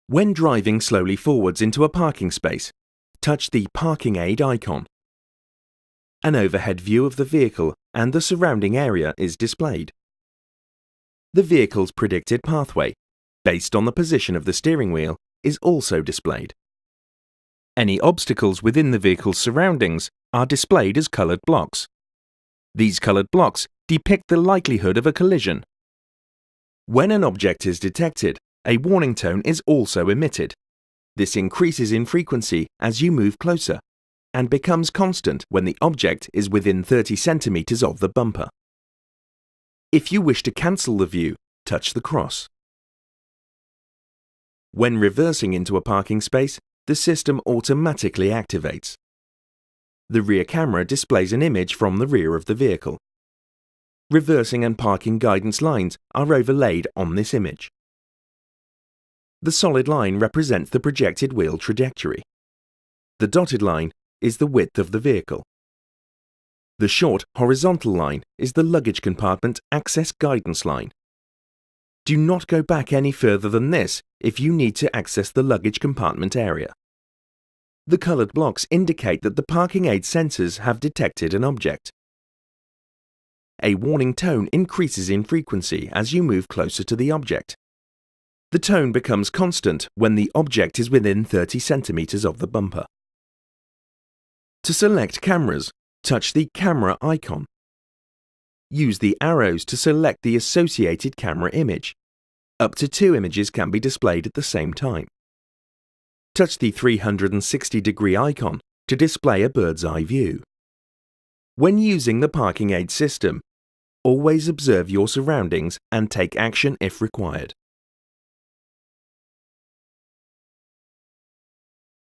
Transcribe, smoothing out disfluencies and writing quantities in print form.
When driving slowly forwards into a parking space, touch the parking aid icon. An overhead view of the vehicle and the surrounding area is displayed. The vehicle's predicted pathway, based on the position of the steering wheel, is also displayed. Any obstacles within the vehicle's surroundings are displayed as coloured blocks. These coloured blocks depict the likelihood of a collision. When an object is detected, a warning tone is also emitted. This increases in frequency as you move closer and becomes constant when the object is within 30 centimeters of the bumper. If you wish to cancel the view, touch the cross. When reversing into a parking space, the system automatically activates. The rear camera displays an image from the rear of the vehicle. Reversing and parking guidance lines are overlaid on this image. The solid line represents the projected wheel trajectory. The dotted line is the width of the vehicle. The short horizontal line is the luggage compartment access guidance line. Do not go back any further than this if you need to access the luggage compartment area. The coloured blocks indicate that the parking aid sensors have detected an object. A warning tone increases in frequency as you move closer to the object. The tone becomes constant when the object is within 30 centimeters of the bumper. To select cameras, touch the camera icon. Use the arrows to select the associated camera image. Up to 2 images can be displayed at the same time. Touch the 360-degree icon to display a bird's eye view. When using the parking aid system, always observe your surroundings and take action if required.